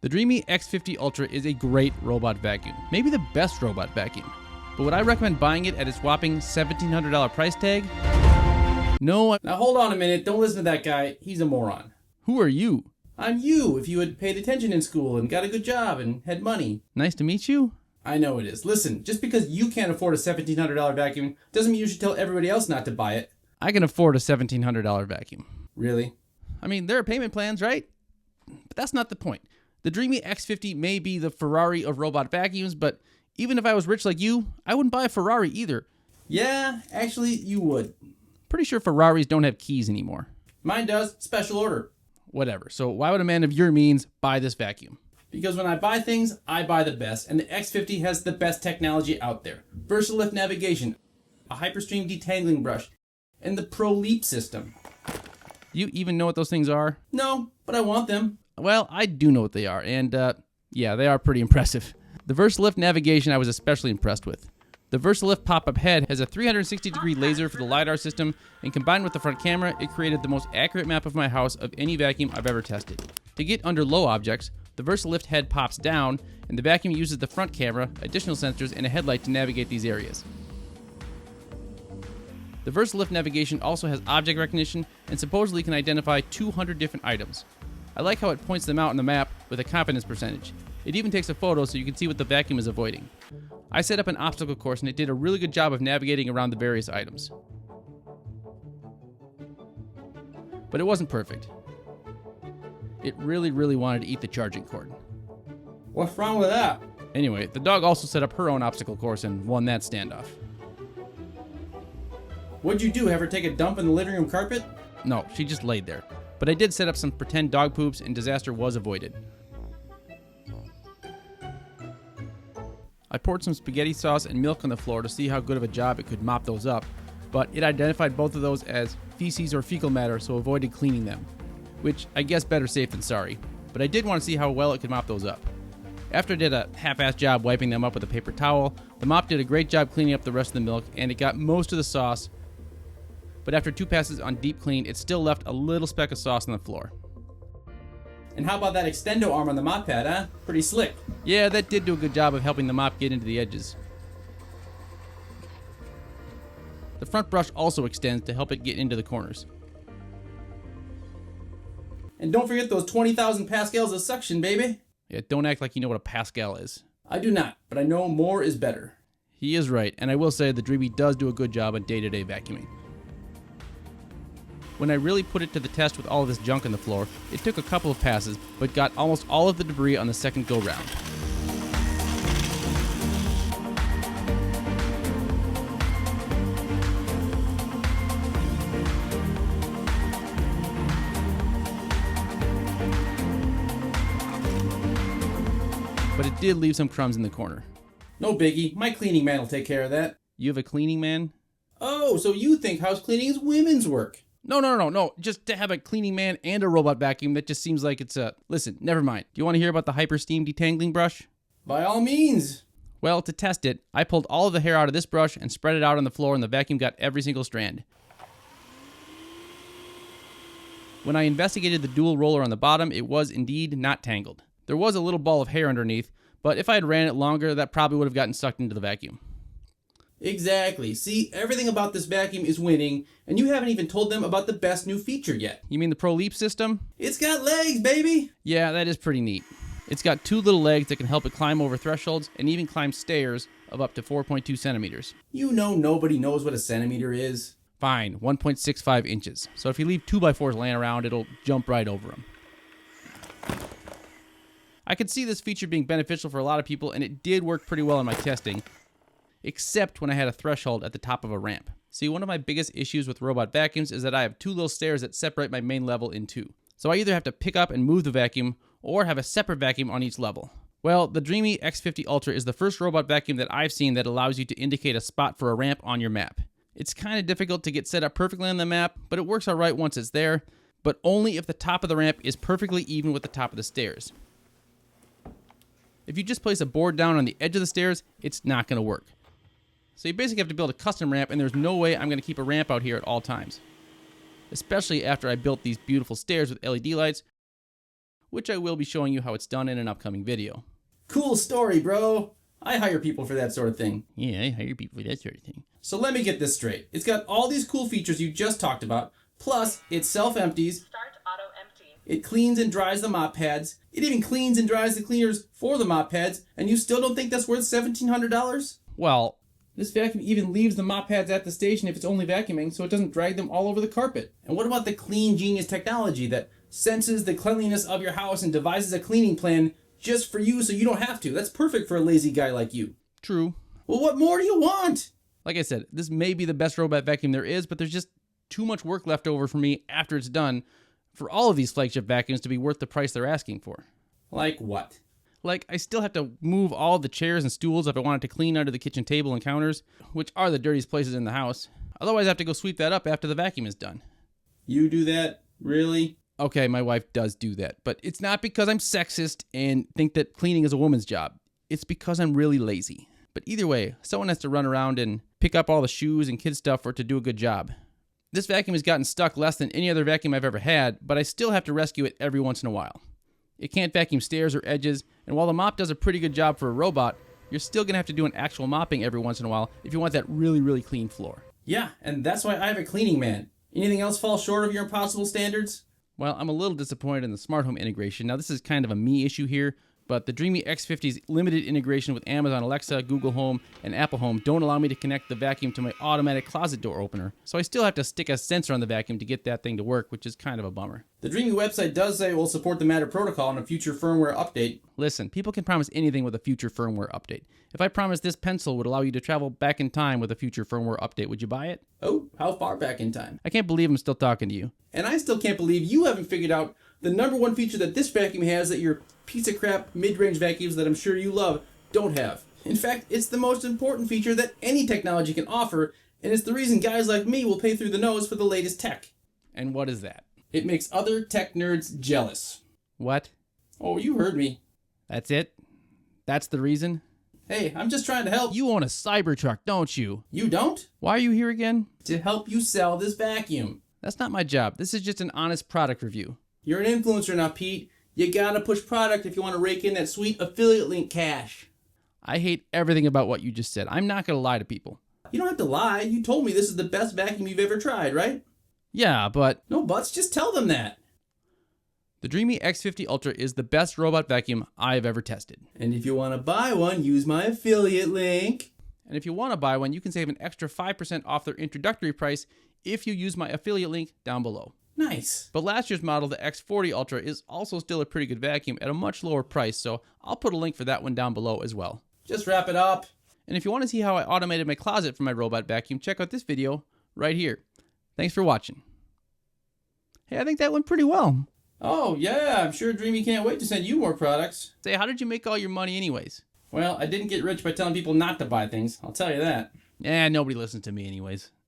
The Dreame X50 Ultra is a great robot vacuum, maybe the best robot vacuum. But would I recommend buying it at its whopping $1,700 price tag? No. Now hold on a minute, don't listen to that guy, he's a moron. Who are you? I'm you, if you had paid attention in school and got a good job and had money. Nice to meet you. I know it is. Listen, just because you can't afford a $1,700 vacuum doesn't mean you should tell everybody else not to buy it. I can afford a $1,700 vacuum. Really? I mean, there are payment plans, right? But that's not the point. The Dreame X50 may be the Ferrari of robot vacuums, but even if I was rich like you, I wouldn't buy a Ferrari either. Yeah, actually, you would. Pretty sure Ferraris don't have keys anymore. Mine does. Special order. Whatever. So why would a man of your means buy this vacuum? Because when I buy things, I buy the best, and the X50 has the best technology out there. VersaLift navigation, a Hyperstream detangling brush, and the ProLeap system. You even know what those things are? No, but I want them. Well, I do know what they are, and yeah, they are pretty impressive. The VersaLift navigation I was especially impressed with. The VersaLift pop-up head has a 360-degree laser for the LiDAR system, and combined with the front camera, it created the most accurate map of my house of any vacuum I've ever tested. To get under low objects, the VersaLift head pops down, and the vacuum uses the front camera, additional sensors, and a headlight to navigate these areas. The VersaLift navigation also has object recognition and supposedly can identify 200 different items. I like how it points them out on the map with a confidence percentage. It even takes a photo so you can see what the vacuum is avoiding. I set up an obstacle course and it did a really good job of navigating around the various items. But it wasn't perfect. It really wanted to eat the charging cord. What's wrong with that? Anyway, the dog also set up her own obstacle course and won that standoff. What'd you do, have her take a dump in the living room carpet? No, she just laid there. But I did set up some pretend dog poops and disaster was avoided. I poured some spaghetti sauce and milk on the floor to see how good of a job it could mop those up, but it identified both of those as feces or fecal matter, so avoided cleaning them. Which, I guess better safe than sorry, but I did want to see how well it could mop those up. After I did a half-assed job wiping them up with a paper towel, the mop did a great job cleaning up the rest of the milk, and it got most of the sauce, but after 2 passes on deep clean, it still left a little speck of sauce on the floor. And how about that extendo arm on the mop pad, huh? Pretty slick. Yeah, that did do a good job of helping the mop get into the edges. The front brush also extends to help it get into the corners. And don't forget those 20,000 pascals of suction, baby. Yeah, don't act like you know what a Pascal is. I do not, but I know more is better. He is right, and I will say the Dreame does do a good job on day-to-day vacuuming. When I really put it to the test with all of this junk on the floor, it took a couple of passes, but got almost all of the debris on the second go-round. But it did leave some crumbs in the corner. No biggie, my cleaning man will take care of that. You have a cleaning man? Oh, so you think house cleaning is women's work? No. Just to have a cleaning man and a robot vacuum, that just seems like it's a... Listen, never mind. Do you want to hear about the Hypersteam detangling brush? By all means. Well, to test it, I pulled all of the hair out of this brush and spread it out on the floor, and the vacuum got every single strand. When I investigated the dual roller on the bottom, it was indeed not tangled. There was a little ball of hair underneath, but if I had ran it longer, that probably would have gotten sucked into the vacuum. Exactly. See, everything about this vacuum is winning, and you haven't even told them about the best new feature yet. You mean the ProLeap system? It's got legs, baby! Yeah, that is pretty neat. It's got 2 little legs that can help it climb over thresholds and even climb stairs of up to 4.2 centimeters. You know nobody knows what a centimeter is. Fine, 1.65 inches. So if you leave 2x4s laying around, it'll jump right over them. I could see this feature being beneficial for a lot of people, and it did work pretty well in my testing, except when I had a threshold at the top of a ramp. See, one of my biggest issues with robot vacuums is that I have 2 little stairs that separate my main level in 2. So I either have to pick up and move the vacuum, or have a separate vacuum on each level. Well, the Dreame X50 Ultra is the first robot vacuum that I've seen that allows you to indicate a spot for a ramp on your map. It's kind of difficult to get set up perfectly on the map, but it works alright once it's there, but only if the top of the ramp is perfectly even with the top of the stairs. If you just place a board down on the edge of the stairs, it's not going to work. So you basically have to build a custom ramp, and there's no way I'm going to keep a ramp out here at all times. Especially after I built these beautiful stairs with LED lights, which I will be showing you how it's done in an upcoming video. Cool story, bro. I hire people for that sort of thing. Yeah, I hire people for that sort of thing. So let me get this straight. It's got all these cool features you just talked about, plus it self-empties. Start auto empty. It cleans and dries the mop pads. It even cleans and dries the cleaners for the mop pads, and you still don't think that's worth $1,700? Well, This vacuum even leaves the mop pads at the station if it's only vacuuming, so it doesn't drag them all over the carpet. And what about the Clean Genius technology that senses the cleanliness of your house and devises a cleaning plan just for you so you don't have to? That's perfect for a lazy guy like you. true. Well, what more do you want? Like I said, this may be the best robot vacuum there is, but there's just too much work left over for me after it's done for all of these flagship vacuums to be worth the price they're asking for. Like what? Like, I still have to move all the chairs and stools if I wanted to clean under the kitchen table and counters, which are the dirtiest places in the house. Otherwise, I have to go sweep that up after the vacuum is done. You do that? Really? Okay, my wife does do that, but it's not because I'm sexist and think that cleaning is a woman's job. It's because I'm really lazy. But either way, someone has to run around and pick up all the shoes and kid stuff for it to do a good job. This vacuum has gotten stuck less than any other vacuum I've ever had, but I still have to rescue it every once in a while. It can't vacuum stairs or edges, and while the mop does a pretty good job for a robot, you're still going to have to do an actual mopping every once in a while if you want that really, really clean floor. Yeah, and that's why I have a cleaning man. Anything else fall short of your impossible standards? Well, I'm a little disappointed in the smart home integration. Now, this is kind of a me issue here, but the Dreame X50's limited integration with Amazon Alexa, Google Home, and Apple Home don't allow me to connect the vacuum to my automatic closet door opener. So I still have to stick a sensor on the vacuum to get that thing to work, which is kind of a bummer. The Dreame website does say it will support the Matter protocol in a future firmware update. Listen, people can promise anything with a future firmware update. If I promised this pencil would allow you to travel back in time with a future firmware update, would you buy it? Oh, how far back in time? I can't believe I'm still talking to you. And I still can't believe you haven't figured out the number one feature that this vacuum has that your piece of crap mid-range vacuums that I'm sure you love don't have. In fact, it's the most important feature that any technology can offer, and it's the reason guys like me will pay through the nose for the latest tech. And what is that? It makes other tech nerds jealous. What? Oh, you heard me. That's it? That's the reason? Hey, I'm just trying to help. You own a Cybertruck, don't you? You don't? Why are you here again? To help you sell this vacuum. That's not my job. This is just an honest product review. You're an influencer now, Pete. You gotta push product if you want to rake in that sweet affiliate link cash. I hate everything about what you just said. I'm not going to lie to people. You don't have to lie. You told me this is the best vacuum you've ever tried, right? Yeah, but No buts, just tell them that. the Dreame X50 Ultra is the best robot vacuum I've ever tested. And if you want to buy one, use my affiliate link. And if you want to buy one, you can save an extra 5% off their introductory price if you use my affiliate link down below. Nice. But last year's model, the X40 Ultra, is also still a pretty good vacuum at a much lower price, so I'll put a link for that one down below as well. Just wrap it up. And if you want to see how I automated my closet for my robot vacuum, check out this video right here. Thanks for watching. Hey, I think that went pretty well. Oh, yeah, I'm sure Dreamy can't wait to send you more products. Say, how did you make all your money anyways? Well, I didn't get rich by telling people not to buy things, I'll tell you that. Nobody listens to me anyways.